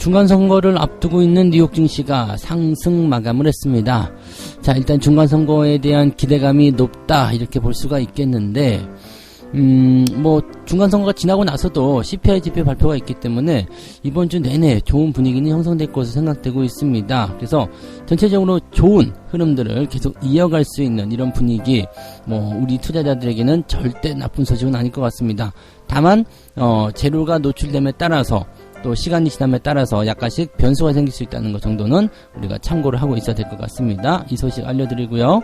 중간선거를 앞두고 있는 뉴욕 증시가 상승 마감을 했습니다. 자, 일단 중간선거에 대한 기대감이 높다 이렇게 볼 수가 있겠는데 뭐 중간선거가 지나고 나서도 CPI 지표 발표가 있기 때문에 이번 주 내내 좋은 분위기는 형성될 것으로 생각되고 있습니다. 그래서 전체적으로 좋은 흐름들을 계속 이어갈 수 있는 이런 분위기, 뭐 우리 투자자들에게는 절대 나쁜 소식은 아닐 것 같습니다. 다만 재료가 노출됨에 따라서 또 시간이 지남에 따라서 약간씩 변수가 생길 수 있다는 것 정도는 우리가 참고를 하고 있어야 될 것 같습니다. 이 소식 알려드리고요.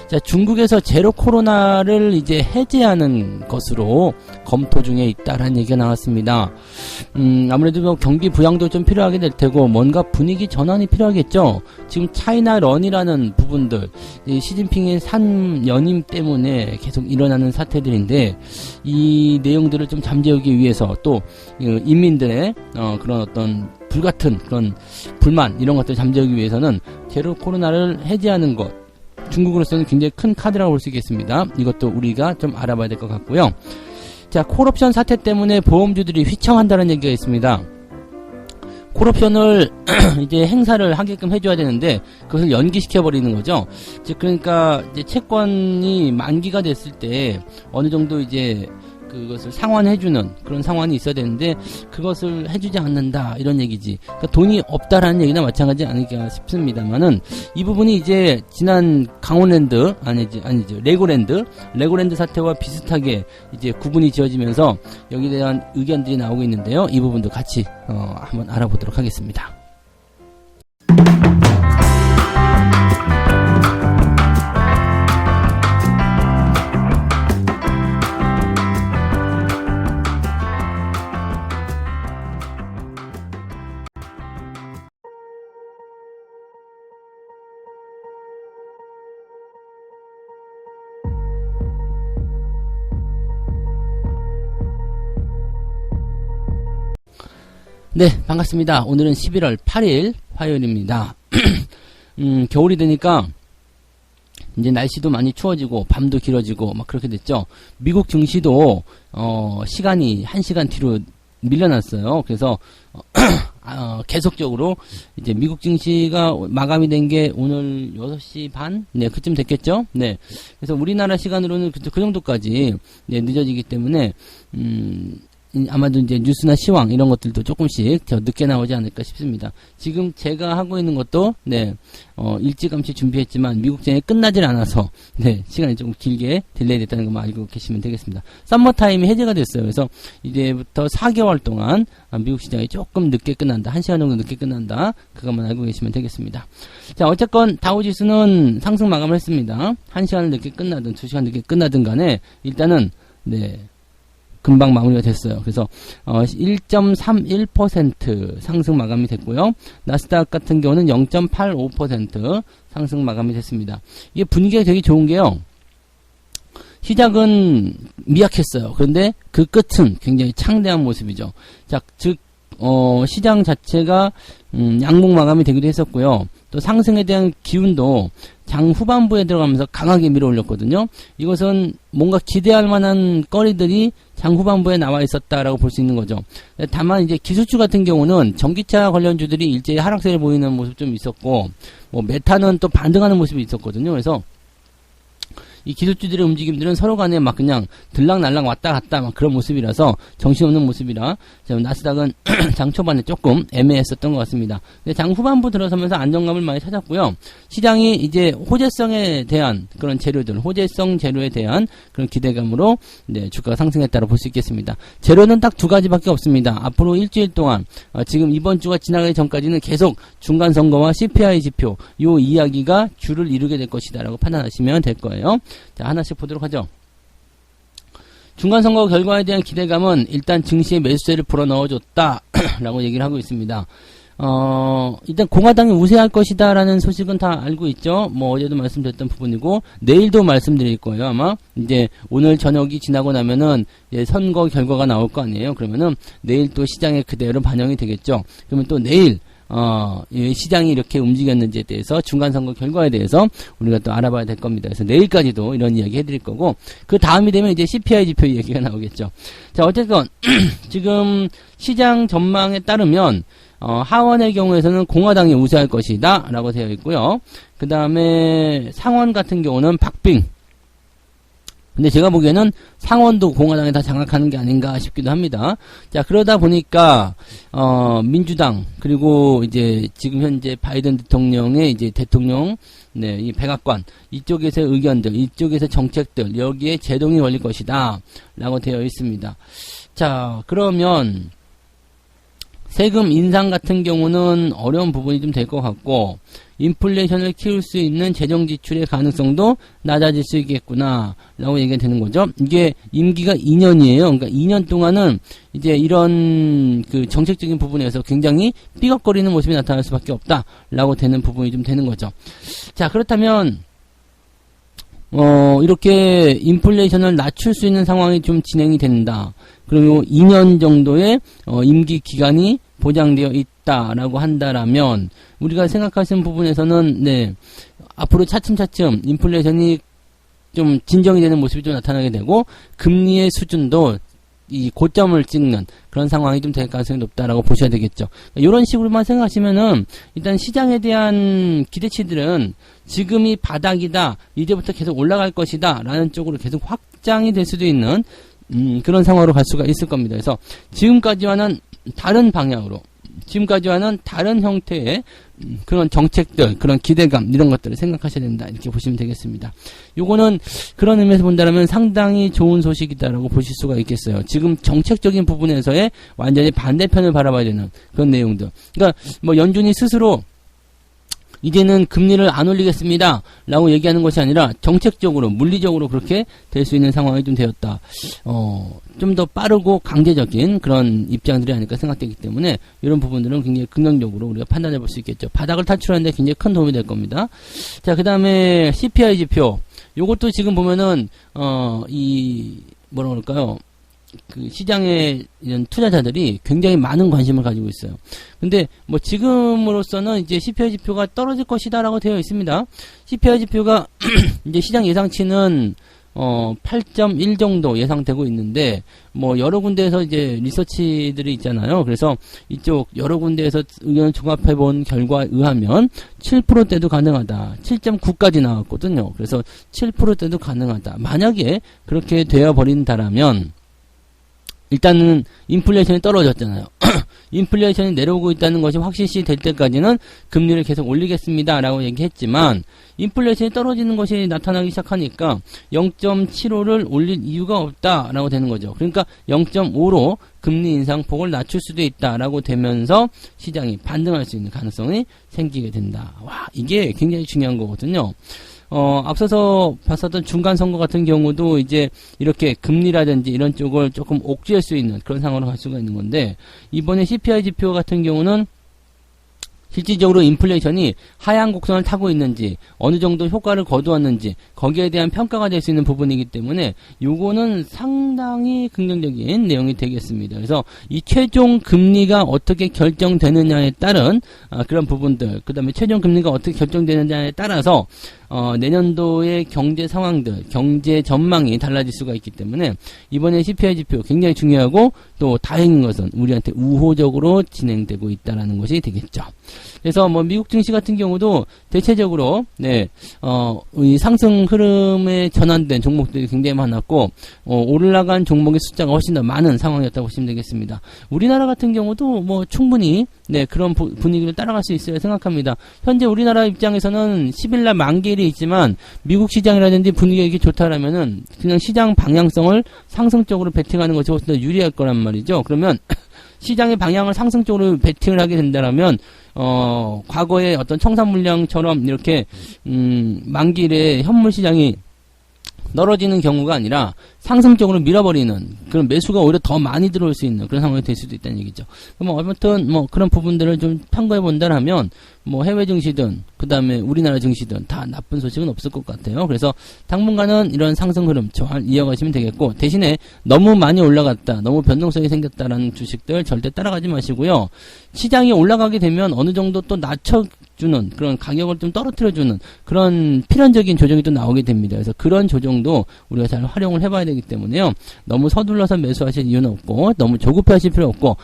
자, 중국에서 제로 코로나를 이제 해제하는 것으로 검토 중에 있다라는 얘기가 나왔습니다. 아무래도 뭐 경기 부양도 좀 필요하게 될 테고 뭔가 분위기 전환이 필요하겠죠. 지금 차이나 런이라는 부분들, 시진핑의 산 연임 때문에 계속 일어나는 사태들인데 이 내용들을 좀 잠재우기 위해서 또 인민들의 그런 어떤 불같은 그런 불만 이런 것들을 잠재우기 위해서는 제로 코로나를 해제하는 것, 중국으로서는 굉장히 큰 카드라고 볼 수 있겠습니다. 이것도 우리가 좀 알아봐야 될 것 같고요. 자, 콜옵션 사태 때문에 보험주들이 휘청한다는 얘기가 있습니다. 콜옵션을 이제 행사를 하게끔 해줘야 되는데 그것을 연기시켜버리는 거죠. 즉 그러니까 이제 채권이 만기가 됐을 때 어느 정도 이제 그것을 상환해주는 그런 상환이 있어야 되는데 그것을 해주지 않는다 이런 얘기지. 그러니까 돈이 없다라는 얘기나 마찬가지 아닐까 싶습니다만은 이 부분이 이제 지난 강원랜드 아니죠 레고랜드 사태와 비슷하게 이제 구분이 지어지면서 여기에 대한 의견들이 나오고 있는데요. 이 부분도 같이 한번 알아보도록 하겠습니다. 네, 반갑습니다. 오늘은 11월 8일 화요일입니다. 겨울이 되니까 이제 날씨도 많이 추워지고 밤도 길어지고 막 그렇게 됐죠. 미국 증시도 시간이 1시간 뒤로 밀려났어요. 그래서 계속적으로 이제 미국 증시가 마감이 된 게 오늘 6시 반? 네, 그쯤 됐겠죠? 네. 그래서 우리나라 시간으로는 그 정도까지 네, 늦어지기 때문에 아마도 이제 뉴스나 시황 이런 것들도 조금씩 더 늦게 나오지 않을까 싶습니다. 지금 제가 하고 있는 것도 네 일찌감치 준비했지만 미국장이 끝나질 않아서 네 시간이 조금 길게 딜레이 됐다는 것만 알고 계시면 되겠습니다. 썸머 타임이 해제가 됐어요. 그래서 이제부터 4개월 동안 미국 시장이 조금 늦게 끝난다. 1시간 정도 늦게 끝난다. 그것만 알고 계시면 되겠습니다. 자, 어쨌건 다우지수는 상승 마감을 했습니다. 1시간을 늦게 끝나든 2시간 늦게 끝나든 간에 일단은 네 금방 마무리가 됐어요. 그래서 1.31% 상승 마감이 됐고요. 나스닥 같은 경우는 0.85% 상승 마감이 됐습니다. 이게 분위기가 되게 좋은 게요. 시작은 미약했어요. 그런데 그 끝은 굉장히 창대한 모습이죠. 자, 즉 시장 자체가 양봉 마감이 되기도 했었고요. 또 상승에 대한 기운도 장 후반부에 들어가면서 강하게 밀어올렸거든요. 이것은 뭔가 기대할 만한 거리들이 장 후반부에 나와 있었다라고 볼 수 있는 거죠. 다만 이제 기술주 같은 경우는 전기차 관련주들이 일제히 하락세를 보이는 모습 좀 있었고, 뭐 메타는 또 반등하는 모습이 있었거든요. 그래서 이 기술주들의 움직임들은 서로 간에 막 그냥 들락날락 왔다 갔다 막 그런 모습이라서 정신없는 모습이라 나스닥은 장 초반에 조금 애매했었던 것 같습니다. 근데 장 후반부 들어서면서 안정감을 많이 찾았고요. 시장이 이제 호재성에 대한 그런 재료들, 호재성 재료에 대한 그런 기대감으로 네, 주가가 상승했다고 볼 수 있겠습니다. 재료는 딱 두 가지밖에 없습니다. 앞으로 일주일 동안 지금 이번 주가 지나가기 전까지는 계속 중간선거와 CPI 지표 요 이야기가 주를 이루게 될 것이다라고 판단하시면 될 거예요. 자, 하나씩 보도록 하죠. 중간선거 결과에 대한 기대감은 일단 증시에 매수세를 불어넣어줬다 라고 얘기를 하고 있습니다. 일단 공화당이 우세할 것이다 라는 소식은 다 알고 있죠. 뭐 어제도 말씀드렸던 부분이고 내일도 말씀드릴 거예요. 아마 이제 오늘 저녁이 지나고 나면은 이제 선거 결과가 나올 거 아니에요. 그러면은 내일 또 시장에 그대로 반영이 되겠죠. 그러면 또 내일 시장이 이렇게 움직였는지에 대해서 중간선거 결과에 대해서 우리가 또 알아봐야 될 겁니다. 그래서 내일까지도 이런 이야기 해드릴 거고 그 다음이 되면 이제 CPI 지표 얘기가 나오겠죠. 자, 어쨌든 지금 시장 전망에 따르면 하원의 경우에서는 공화당이 우세할 것이다 라고 되어 있고요. 그 다음에 상원 같은 경우는 박빙. 근데 제가 보기에는 상원도 공화당이 다 장악하는 게 아닌가 싶기도 합니다. 자, 그러다 보니까, 민주당, 그리고 이제 지금 현재 바이든 대통령의 이제 대통령, 네, 이 백악관, 이쪽에서의 의견들, 이쪽에서 정책들, 여기에 제동이 걸릴 것이다. 라고 되어 있습니다. 자, 그러면, 세금 인상 같은 경우는 어려운 부분이 좀 될 것 같고, 인플레이션을 키울 수 있는 재정 지출의 가능성도 낮아질 수 있겠구나 라고 얘기가 되는 거죠. 이게 임기가 2년이에요. 그러니까 2년 동안은 이제 이런 그 정책적인 부분에서 굉장히 삐걱거리는 모습이 나타날 수밖에 없다 라고 되는 부분이 좀 되는 거죠. 자, 그렇다면 이렇게 인플레이션을 낮출 수 있는 상황이 좀 진행이 된다. 그리고 2년 정도의 임기 기간이 보장되어 있다라고 한다라면 우리가 생각하시는 부분에서는 네, 앞으로 차츰차츰 인플레이션이 좀 진정이 되는 모습이 좀 나타나게 되고 금리의 수준도 이 고점을 찍는 그런 상황이 좀 될 가능성이 높다라고 보셔야 되겠죠. 이런 식으로만 생각하시면은 일단 시장에 대한 기대치들은 지금이 바닥이다, 이제부터 계속 올라갈 것이다 라는 쪽으로 계속 확장이 될 수도 있는 그런 상황으로 갈 수가 있을 겁니다. 그래서 지금까지와는 다른 방향으로, 지금까지와는 다른 형태의 그런 정책들, 그런 기대감, 이런 것들을 생각하셔야 된다. 이렇게 보시면 되겠습니다. 요거는 그런 의미에서 본다면 상당히 좋은 소식이다라고 보실 수가 있겠어요. 지금 정책적인 부분에서의 완전히 반대편을 바라봐야 되는 그런 내용들. 그러니까 뭐 연준이 스스로 이제는 금리를 안 올리겠습니다 라고 얘기하는 것이 아니라 정책적으로 물리적으로 그렇게 될 수 있는 상황이 좀 되었다. 좀 더 빠르고 강제적인 그런 입장들이 아닐까 생각되기 때문에 이런 부분들은 굉장히 긍정적으로 우리가 판단해 볼 수 있겠죠. 바닥을 탈출하는 데 굉장히 큰 도움이 될 겁니다. 자, 그 다음에 CPI 지표, 요것도 지금 보면은 뭐라 그럴까요, 그 시장의 이런 투자자들이 굉장히 많은 관심을 가지고 있어요. 근데 뭐 지금으로서는 이제 CPI 지표가 떨어질 것이다라고 되어 있습니다. CPI 지표가 이제 시장 예상치는 8.1 정도 예상되고 있는데 뭐 여러 군데에서 이제 리서치들이 있잖아요. 그래서 이쪽 여러 군데에서 의견을 종합해 본 결과에 의하면 7%대도 가능하다. 7.9까지 나왔거든요. 그래서 7%대도 가능하다. 만약에 그렇게 되어 버린다라면 일단은 인플레이션이 떨어졌잖아요. 인플레이션이 내려오고 있다는 것이 확실시 될 때까지는 금리를 계속 올리겠습니다 라고 얘기했지만 인플레이션이 떨어지는 것이 나타나기 시작하니까 0.75를 올릴 이유가 없다라고 되는 거죠. 그러니까 0.5로 금리 인상폭을 낮출 수도 있다라고 되면서 시장이 반등할 수 있는 가능성이 생기게 된다. 와, 이게 굉장히 중요한 거거든요. 앞서서 봤었던 중간선거 같은 경우도 이제 이렇게 금리라든지 이런 쪽을 조금 옥죄할 수 있는 그런 상황으로 갈 수가 있는 건데, 이번에 CPI 지표 같은 경우는 실질적으로 인플레이션이 하향 곡선을 타고 있는지, 어느 정도 효과를 거두었는지, 거기에 대한 평가가 될 수 있는 부분이기 때문에, 요거는 상당히 긍정적인 내용이 되겠습니다. 그래서 이 최종 금리가 어떻게 결정되느냐에 따른, 그런 부분들, 그 다음에 최종 금리가 어떻게 결정되느냐에 따라서, 내년도의 경제 상황들, 경제 전망이 달라질 수가 있기 때문에, 이번에 CPI 지표 굉장히 중요하고, 또 다행인 것은 우리한테 우호적으로 진행되고 있다라는 것이 되겠죠. 그래서 뭐 미국 증시 같은 경우도 대체적으로 이 상승 흐름에 전환된 종목들이 굉장히 많았고, 올라간 종목의 숫자가 훨씬 더 많은 상황이었다고 보시면 되겠습니다. 우리나라 같은 경우도 뭐 충분히 그런 분위기를 따라갈 수 있어야 생각합니다. 현재 우리나라 입장에서는 10일날 만기일이 있지만 미국 시장이라든지 분위기가 이렇게 좋다라면은 그냥 시장 방향성을 상승적으로 베팅하는 것이 훨씬 더 유리할 거란 말이죠. 그러면 시장의 방향을 상승적으로 베팅을 하게 된다라면 과거의 어떤 청산물량처럼 이렇게 만기일에 현물 시장이 떨어지는 경우가 아니라 상승적으로 밀어버리는 그런 매수가 오히려 더 많이 들어올 수 있는 그런 상황이 될 수도 있다는 얘기죠. 그럼 아무튼 뭐 그런 부분들을 좀 참고해 본다라면 뭐 해외 증시든 그 다음에 우리나라 증시든 다 나쁜 소식은 없을 것 같아요. 그래서 당분간은 이런 상승 흐름 잘 이어가시면 되겠고, 대신에 너무 많이 올라갔다, 너무 변동성이 생겼다라는 주식들 절대 따라가지 마시고요. 시장이 올라가게 되면 어느 정도 또 주는 그런 가격을 좀 떨어뜨려주는 그런 필연적인 조정이 또 나오게 됩니다. 그래서 그런 조정도 우리가 잘 활용을 해봐야 되기 때문에요. 너무 서둘러서 매수하실 이유는 없고 너무 조급해 하실 필요 없고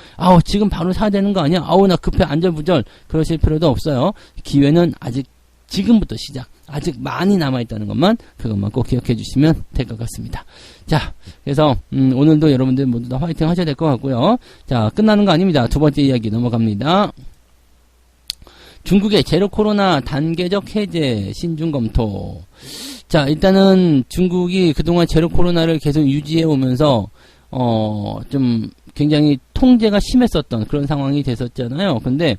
지금 바로 사야 되는 거 아니야? 나 급해 안절부절 그러실 필요도 없어요. 기회는 아직 지금부터 시작. 아직 많이 남아있다는 것만 그것만 꼭 기억해 주시면 될 것 같습니다. 자, 그래서 오늘도 여러분들 모두 다 화이팅 하셔야 될 것 같고요. 자, 끝나는 거 아닙니다. 두 번째 이야기 넘어갑니다. 중국의 제로 코로나 단계적 해제 신중 검토. 자, 일단은 중국이 그동안 제로 코로나를 계속 유지해 오면서 좀 굉장히 통제가 심했었던 그런 상황이 됐었잖아요. 근데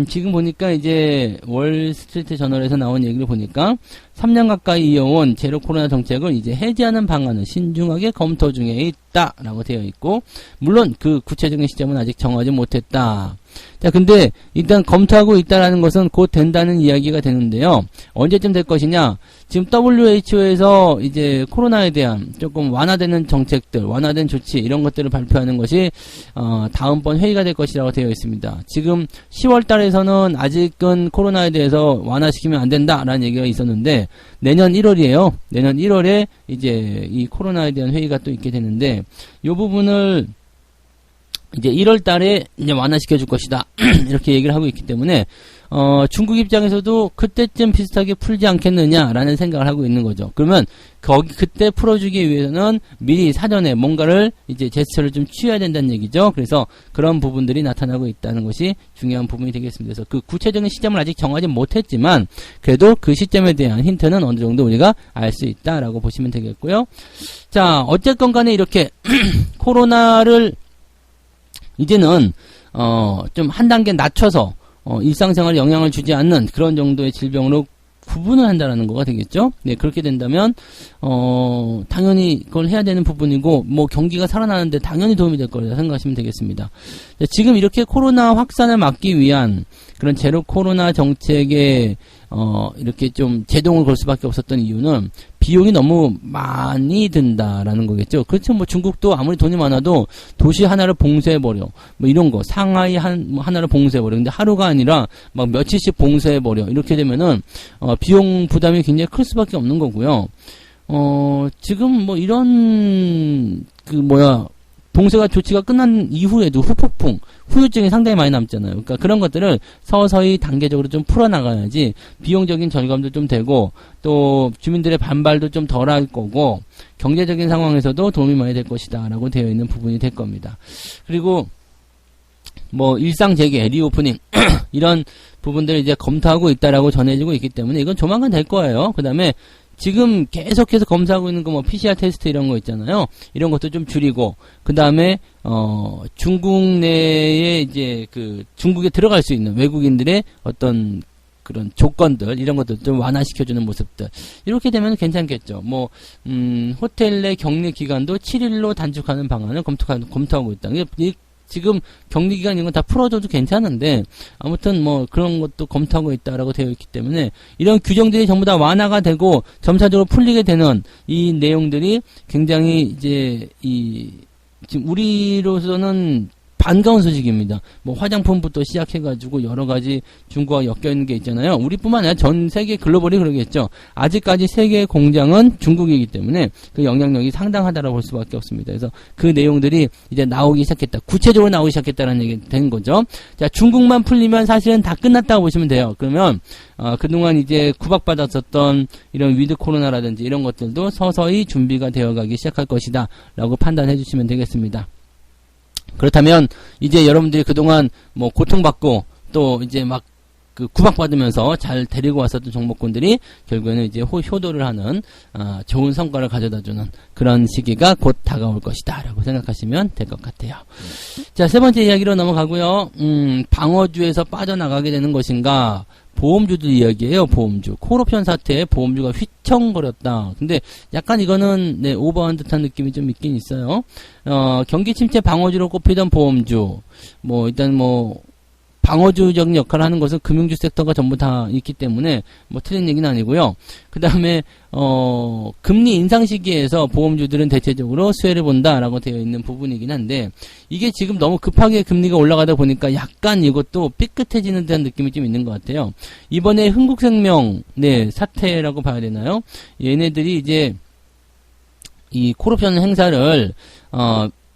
지금 보니까 이제 월스트리트 저널에서 나온 얘기를 보니까 3년 가까이 이어온 제로 코로나 정책을 이제 해제하는 방안을 신중하게 검토 중에 있다라고 되어 있고, 물론 그 구체적인 시점은 아직 정하지 못했다. 자, 근데 일단 검토하고 있다라는 것은 곧 된다는 이야기가 되는데요. 언제쯤 될 것이냐? 지금 WHO에서 이제 코로나에 대한 조금 완화되는 정책들, 완화된 조치 이런 것들을 발표하는 것이 다음번 회의가 될 것이라고 되어 있습니다. 지금 10월 달에서는 아직은 코로나에 대해서 완화시키면 안 된다라는 얘기가 있었는데 내년 1월이에요. 내년 1월에 이제 이 코로나에 대한 회의가 또 있게 되는데 이 부분을 이제 1월 달에 이제 완화시켜 줄 것이다. 이렇게 얘기를 하고 있기 때문에 중국 입장에서도 그때쯤 비슷하게 풀지 않겠느냐라는 생각을 하고 있는 거죠. 그러면 그때 풀어주기 위해서는 미리 사전에 뭔가를 이제 제스처를 좀 취해야 된다는 얘기죠. 그래서 그런 부분들이 나타나고 있다는 것이 중요한 부분이 되겠습니다. 그래서 그 구체적인 시점을 아직 정하지 못했지만 그래도 그 시점에 대한 힌트는 어느 정도 우리가 알 수 있다라고 보시면 되겠고요. 자, 어쨌건 간에 이렇게 코로나를 이제는 좀 한 단계 낮춰서 일상생활에 영향을 주지 않는 그런 정도의 질병으로 구분을 한다라는 거가 되겠죠. 네, 그렇게 된다면 당연히 그걸 해야 되는 부분이고 뭐 경기가 살아나는데 당연히 도움이 될 거라 생각하시면 되겠습니다. 자, 지금 이렇게 코로나 확산을 막기 위한 그런 제로 코로나 정책에 이렇게 좀 제동을 걸 수밖에 없었던 이유는 비용이 너무 많이 든다라는 거겠죠. 그렇죠. 뭐 중국도 아무리 돈이 많아도 도시 하나를 봉쇄해버려. 뭐 이런 거. 상하이 하나를 봉쇄해버려. 근데 하루가 아니라 막 며칠씩 봉쇄해버려. 이렇게 되면은, 비용 부담이 굉장히 클 수밖에 없는 거고요. 지금 뭐 이런, 봉쇄가 조치가 끝난 이후에도 후폭풍, 후유증이 상당히 많이 남잖아요. 그러니까 그런 것들을 서서히 단계적으로 좀 풀어나가야지 비용적인 절감도 좀 되고 또 주민들의 반발도 좀 덜할 거고 경제적인 상황에서도 도움이 많이 될 것이다 라고 되어 있는 부분이 될 겁니다. 그리고 뭐 일상 재개, 리오프닝 이런 부분들을 이제 검토하고 있다라고 전해지고 있기 때문에 이건 조만간 될 거예요. 그 다음에 지금 계속해서 검사하고 있는 거 뭐 PCR 테스트 이런 거 있잖아요. 이런 것도 좀 줄이고 그 다음에 중국 내에 이제 중국에 들어갈 수 있는 외국인들의 어떤 그런 조건들 이런 것도 좀 완화시켜주는 모습들 이렇게 되면 괜찮겠죠. 뭐 호텔 내 격리 기간도 7일로 단축하는 방안을 검토하고 있다. 지금 격리기간 이런 건 다 풀어줘도 괜찮은데 아무튼 뭐 그런 것도 검토하고 있다라고 되어 있기 때문에 이런 규정들이 전부 다 완화가 되고 점차적으로 풀리게 되는 이 내용들이 굉장히 이제 지금 우리로서는 반가운 소식입니다. 뭐 화장품부터 시작해가지고 여러 가지 중국과 엮여있는 게 있잖아요. 우리뿐만 아니라 전 세계 글로벌이 그러겠죠. 아직까지 세계의 공장은 중국이기 때문에 그 영향력이 상당하다라고 볼 수밖에 없습니다. 그래서 그 내용들이 이제 나오기 시작했다. 구체적으로 나오기 시작했다라는 얘기 된 거죠. 자, 중국만 풀리면 사실은 다 끝났다고 보시면 돼요. 그러면 그동안 이제 구박받았었던 이런 위드 코로나라든지 이런 것들도 서서히 준비가 되어가기 시작할 것이다 라고 판단해 주시면 되겠습니다. 그렇다면 이제 여러분들이 그동안 뭐 고통받고 또 이제 막 구박받으면서 잘 데리고 왔었던 종목군들이 결국에는 이제 효도를 하는 좋은 성과를 가져다주는 그런 시기가 곧 다가올 것이다 라고 생각하시면 될 것 같아요. 자, 세 번째 이야기로 넘어가고요. 방어주에서 빠져나가게 되는 것인가, 보험주들 이야기예요. 보험주. 콜옵션 사태에 보험주가 휘청거렸다. 근데 약간 이거는 오버한 듯한 느낌이 좀 있긴 있어요. 경기 침체 방어주로 꼽히던 보험주. 뭐 일단 방어주적인 역할을 하는 것은 금융주 섹터가 전부 다 있기 때문에 뭐 틀린 얘기는 아니고요. 그 다음에 금리 인상 시기에서 보험주들은 대체적으로 수혜를 본다라고 되어 있는 부분이긴 한데, 이게 지금 너무 급하게 금리가 올라가다 보니까 약간 이것도 삐끗해지는 듯한 느낌이 좀 있는 것 같아요. 이번에 흥국생명 사태라고 봐야 되나요? 얘네들이 이제 이 콜옵션 행사를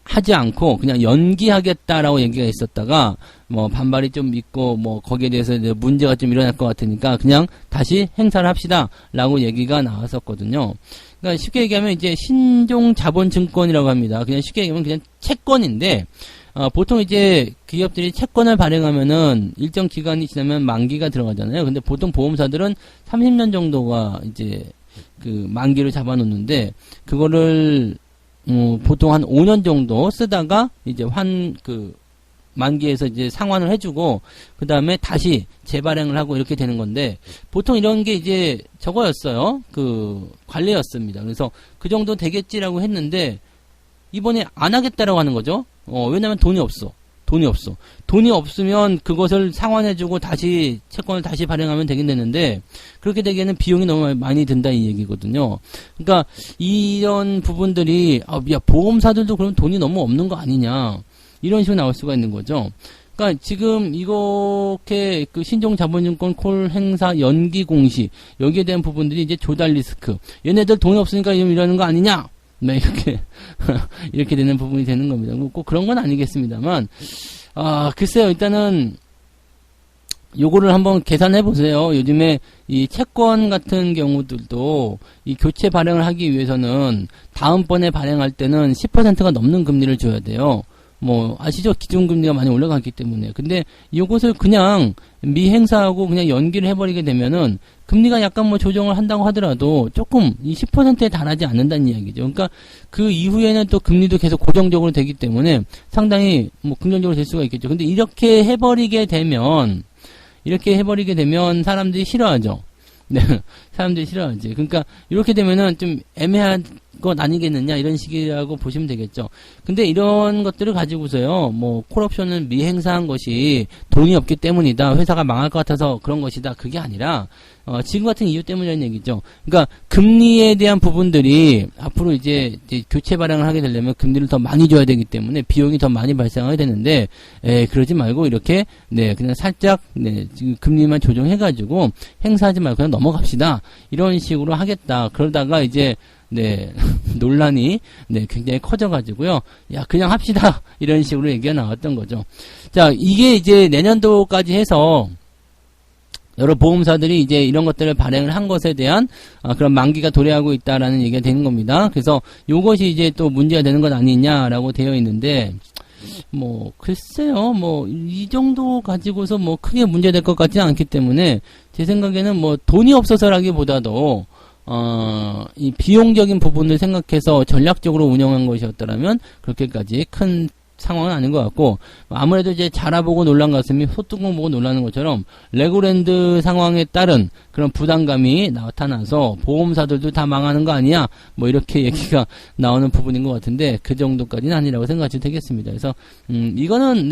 하지 않고 그냥 연기하겠다라고 얘기가 있었다가 뭐 반발이 좀 있고 뭐 거기에 대해서 이제 문제가 좀 일어날 것 같으니까 그냥 다시 행사를 합시다라고 얘기가 나왔었거든요. 그러니까 쉽게 얘기하면 이제 신종 자본증권이라고 합니다. 그냥 쉽게 얘기하면 그냥 채권인데, 보통 이제 기업들이 채권을 발행하면은 일정 기간이 지나면 만기가 들어가잖아요. 근데 보통 보험사들은 30년 정도가 이제 그 만기를 잡아놓는데, 그거를 보통 한 5년 정도 쓰다가 이제 만기에서 이제 상환을 해주고 그 다음에 다시 재발행을 하고 이렇게 되는 건데, 보통 이런 게 이제 저거였어요. 그 관례였습니다. 그래서 그 정도 되겠지라고 했는데 이번에 안 하겠다라고 하는 거죠. 왜냐면 돈이 없어. 돈이 없으면 그것을 상환해주고 다시 채권을 다시 발행하면 되긴 되는데, 그렇게 되기에는 비용이 너무 많이 든다 이 얘기거든요. 그러니까 이런 부분들이 야, 보험사들도 그럼 돈이 너무 없는 거 아니냐, 이런 식으로 나올 수가 있는 거죠. 그러니까 지금 이렇게 그 신종자본증권 콜 행사 연기 공시, 여기에 대한 부분들이 이제 조달 리스크, 얘네들 돈이 없으니까 이러는 거 아니냐, 네, 이렇게 되는 부분이 되는 겁니다. 꼭 그런 건 아니겠습니다만, 글쎄요, 일단은, 요거를 한번 계산해 보세요. 요즘에 이 채권 같은 경우들도 이 교체 발행을 하기 위해서는 다음번에 발행할 때는 10%가 넘는 금리를 줘야 돼요. 뭐 아시죠? 기준금리가 많이 올라갔기 때문에. 근데 이것을 그냥 미행사하고 그냥 연기를 해버리게 되면은 금리가 약간 뭐 조정을 한다고 하더라도 조금 이 10%에 달하지 않는다는 이야기죠. 그러니까 그 이후에는 또 금리도 계속 고정적으로 되기 때문에 상당히 뭐 긍정적으로 될 수가 있겠죠. 근데 이렇게 해버리게 되면 사람들이 싫어하죠. 네, 사람들이 싫어하지. 그러니까 이렇게 되면은 좀 애매한 것 아니겠느냐, 이런 식이라고 보시면 되겠죠. 근데 이런 것들을 가지고서요, 뭐 콜옵션을 미행사한 것이 돈이 없기 때문이다, 회사가 망할 것 같아서 그런 것이다, 그게 아니라 지금 같은 이유 때문이라는 얘기죠. 그러니까 금리에 대한 부분들이 앞으로 이제 교체 발행을 하게 되려면 금리를 더 많이 줘야 되기 때문에 비용이 더 많이 발생하게 되는데, 그러지 말고 이렇게 그냥 살짝 지금 금리만 조정해가지고 행사하지 말고 그냥 넘어갑시다, 이런 식으로 하겠다. 그러다가 이제 논란이 굉장히 커져가지고요, 야, 그냥 합시다, 이런 식으로 얘기가 나왔던 거죠. 자, 이게 이제 내년도까지 해서 여러 보험사들이 이제 이런 것들을 발행을 한 것에 대한 그런 만기가 도래하고 있다라는 얘기가 되는 겁니다. 그래서 요것이 이제 또 문제가 되는 것 아니냐라고 되어 있는데, 뭐 글쎄요, 뭐 이 정도 가지고서 뭐 크게 문제될 것 같지는 않기 때문에 제 생각에는 뭐 돈이 없어서라기보다도 이 비용적인 부분을 생각해서 전략적으로 운영한 것이었더라면 그렇게까지 큰 상황은 아닌 것 같고, 아무래도 이제 자라보고 놀란 가슴이 소뚜껑 보고 놀라는 것처럼 레고랜드 상황에 따른 그런 부담감이 나타나서 보험사들도 다 망하는 거 아니야, 뭐 이렇게 얘기가 나오는 부분인 것 같은데, 그 정도까지는 아니라고 생각하셔도 되겠습니다. 그래서 이거는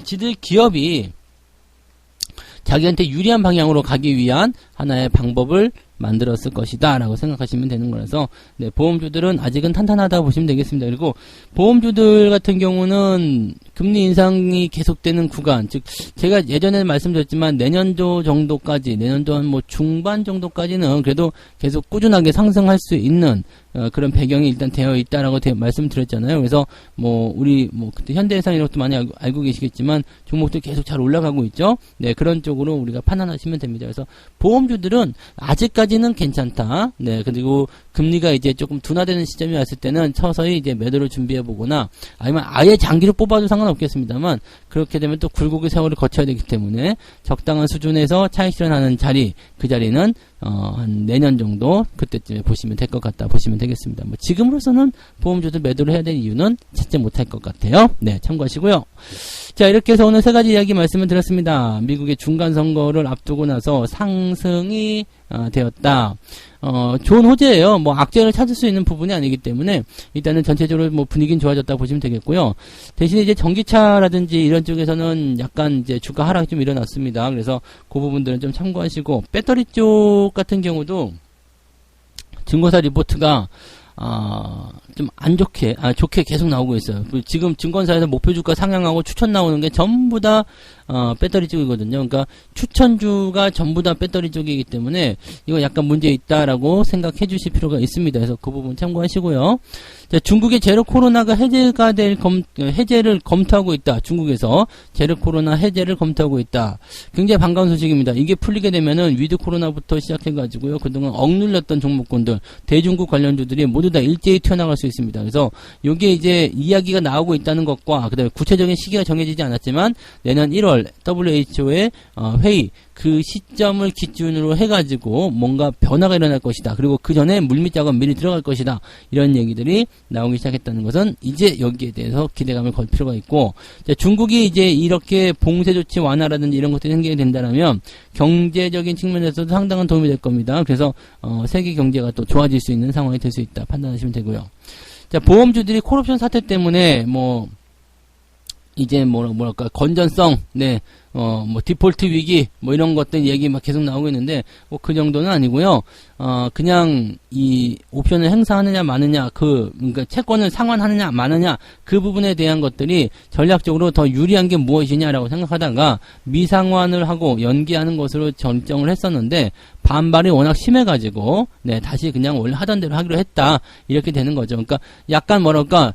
지들 기업이 자기한테 유리한 방향으로 가기 위한 하나의 방법을 만들었을 것이다 라고 생각하시면 되는 거라서, 보험주들은 아직은 탄탄하다고 보시면 되겠습니다. 그리고 보험주들 같은 경우는 금리 인상이 계속되는 구간, 즉 제가 예전에 말씀드렸지만 내년도 정도까지, 내년도 한 뭐 중반 정도까지는 그래도 계속 꾸준하게 상승할 수 있는 그런 배경이 일단 되어 있다라고 말씀드렸잖아요. 그래서 뭐 우리 뭐 그때 현대해상 이런 것도 많이 알고 계시겠지만 종목도 계속 잘 올라가고 있죠. 그런 쪽으로 우리가 판단하시면 됩니다. 그래서 보험주들은 아직까지는 괜찮다. 그리고 금리가 이제 조금 둔화되는 시점이 왔을 때는 서서히 이제 매도를 준비해 보거나, 아니면 아예 장기로 뽑아도 상관없겠습니다만, 그렇게 되면 또 굴곡의 세월을 거쳐야 되기 때문에 적당한 수준에서 차익 실현하는 자리, 그 자리는 한 내년 정도 그때쯤에 보시면 될 것 같다 보시면 되겠습니다. 뭐 지금으로서는 보험주도 매도를 해야 될 이유는 찾지 못할 것 같아요. 네, 참고하시고요. 자, 이렇게 해서 오늘 세 가지 이야기 말씀을 드렸습니다. 미국의 중간선거를 앞두고 나서 상승이 되었다. 좋은 호재예요. 뭐 악재를 찾을 수 있는 부분이 아니기 때문에 일단은 전체적으로 뭐 분위기는 좋아졌다 보시면 되겠고요. 대신에 이제 전기차라든지 이런 쪽에서는 약간 이제 주가 하락이 좀 일어났습니다. 그래서 그 부분들은 좀 참고하시고, 배터리 쪽 같은 경우도 증거사 리포트가 좀 안 좋게, 좋게 계속 나오고 있어요. 지금 증권사에서 목표 주가 상향하고 추천 나오는 게 전부 다, 배터리 쪽이거든요. 그러니까 추천주가 전부 다 배터리 쪽이기 때문에 이거 약간 문제 있다라고 생각해 주실 필요가 있습니다. 그래서 그 부분 참고하시고요. 자, 중국의 제로 코로나가 해제를 검토하고 있다. 중국에서 제로 코로나 해제를 검토하고 있다. 굉장히 반가운 소식입니다. 이게 풀리게 되면은 위드 코로나부터 시작해가지고요. 그동안 억눌렸던 종목군들, 대중국 관련주들이 모두 다 일제히 튀어나갈 수 있습니다. 그래서 요게 이제 이야기가 나오고 있다는 것과 그다음에 구체적인 시기가 정해지지 않았지만 내년 1월 WHO의 회의, 그 시점을 기준으로 해가지고 뭔가 변화가 일어날 것이다. 그리고 그 전에 물밑 작업 미리 들어갈 것이다. 이런 얘기들이 나오기 시작했다는 것은 이제 여기에 대해서 기대감을 걸 필요가 있고, 자, 중국이 이제 이렇게 봉쇄 조치 완화라든지 이런 것들이 생기게 된다면 경제적인 측면에서도 상당한 도움이 될 겁니다. 그래서 세계 경제가 또 좋아질 수 있는 상황이 될 수 있다 판단하시면 되고요. 자, 보험주들이 콜옵션 사태 때문에 이제 뭐랄까 건전성, 네, 뭐 디폴트 위기, 뭐 이런 것들 얘기 막 계속 나오고 있는데 뭐 그 정도는 아니고요. 그냥 이 옵션을 행사하느냐 마느냐, 그러니까 채권을 상환하느냐 마느냐 그 부분에 대한 것들이 전략적으로 더 유리한 게 무엇이냐라고 생각하다가 미상환을 하고 연기하는 것으로 결정을 했었는데 반발이 워낙 심해가지고 네, 다시 그냥 원래 하던 대로 하기로 했다 이렇게 되는 거죠. 그러니까 약간 뭐랄까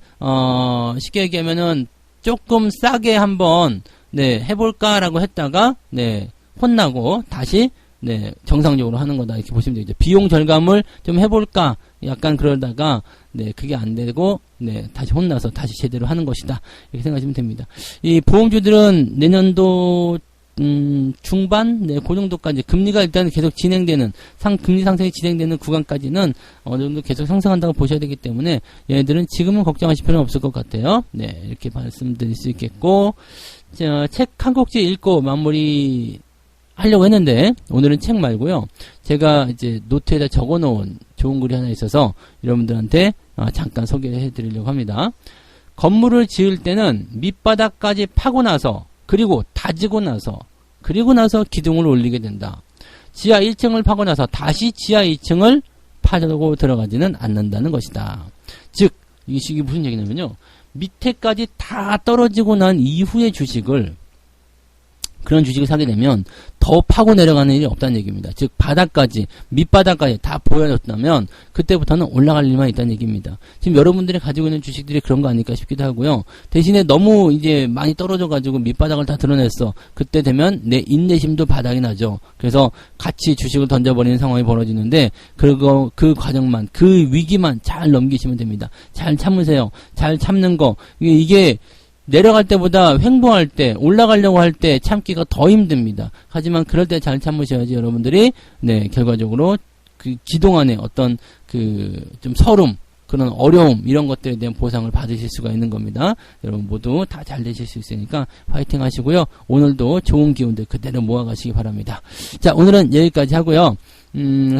쉽게 얘기하면은 조금 싸게 한번 네, 해볼까라고 했다가 네, 혼나고 다시 네, 정상적으로 하는 거다 이렇게 보시면 되겠죠. 비용 절감을 좀 해볼까 약간 그러다가 네, 그게 안 되고 네, 다시 혼나서 다시 제대로 하는 것이다 이렇게 생각하시면 됩니다. 이 보험주들은 내년도 중반, 네, 그 정도까지 금리가 일단 계속 진행되는 금리 상승이 진행되는 구간까지는 어느 정도 계속 상승한다고 보셔야 되기 때문에 얘네들은 지금은 걱정하실 필요는 없을 것 같아요. 네, 이렇게 말씀드릴 수 있겠고, 자, 책 한 꼭지 읽고 마무리 하려고 했는데 오늘은 책 말고요. 제가 이제 노트에다 적어놓은 좋은 글이 하나 있어서 여러분들한테 잠깐 소개해 드리려고 합니다. 건물을 지을 때는 밑바닥까지 파고 나서 그리고 다지고 나서 그리고 나서 기둥을 올리게 된다. 지하 1층을 파고 나서 다시 지하 2층을 파고 들어가지는 않는다는 것이다. 즉 이게 무슨 얘기냐면요. 밑에까지 다 떨어지고 난 이후의 주식을 그런 주식을 사게 되면 더 파고 내려가는 일이 없다는 얘기입니다. 즉 바닥까지 밑바닥까지 다 보여줬다면 그때부터는 올라갈 일만 있다는 얘기입니다. 지금 여러분들이 가지고 있는 주식들이 그런 거 아닐까 싶기도 하고요. 대신에 너무 이제 많이 떨어져가지고 밑바닥을 다 드러냈어. 그때 되면 내 인내심도 바닥이 나죠. 그래서 같이 주식을 던져버리는 상황이 벌어지는데 그 과정만 그 위기만 잘 넘기시면 됩니다. 잘 참으세요. 잘 참는 거 이게 내려갈 때보다 횡보할 때, 올라가려고 할 때 참기가 더 힘듭니다. 하지만 그럴 때 잘 참으셔야지 여러분들이, 네, 결과적으로 그 기동안에 어떤 좀 서름, 그런 어려움, 이런 것들에 대한 보상을 받으실 수가 있는 겁니다. 여러분 모두 다 잘 되실 수 있으니까 화이팅 하시고요. 오늘도 좋은 기운들 그대로 모아가시기 바랍니다. 자, 오늘은 여기까지 하고요.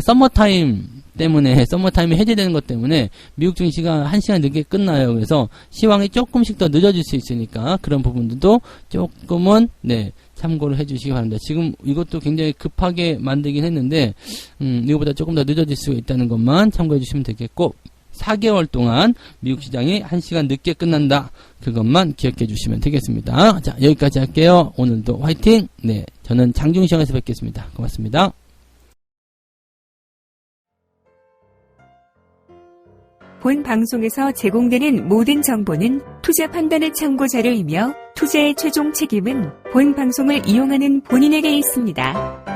서머타임 때문에, 서머타임이 해제되는 것 때문에 미국 증시가 1시간 늦게 끝나요. 그래서 시황이 조금씩 더 늦어질 수 있으니까 그런 부분들도 조금은, 네, 참고를 해주시기 바랍니다. 지금 이것도 굉장히 급하게 만들긴 했는데, 이거보다 조금 더 늦어질 수가 있다는 것만 참고해 주시면 되겠고, 4개월 동안 미국 시장이 1시간 늦게 끝난다. 그것만 기억해 주시면 되겠습니다. 자, 여기까지 할게요. 오늘도 화이팅! 네, 저는 장중시장에서 뵙겠습니다. 고맙습니다. 본 방송에서 제공되는 모든 정보는 투자 판단의 참고 자료이며 투자의 최종 책임은 본 방송을 이용하는 본인에게 있습니다.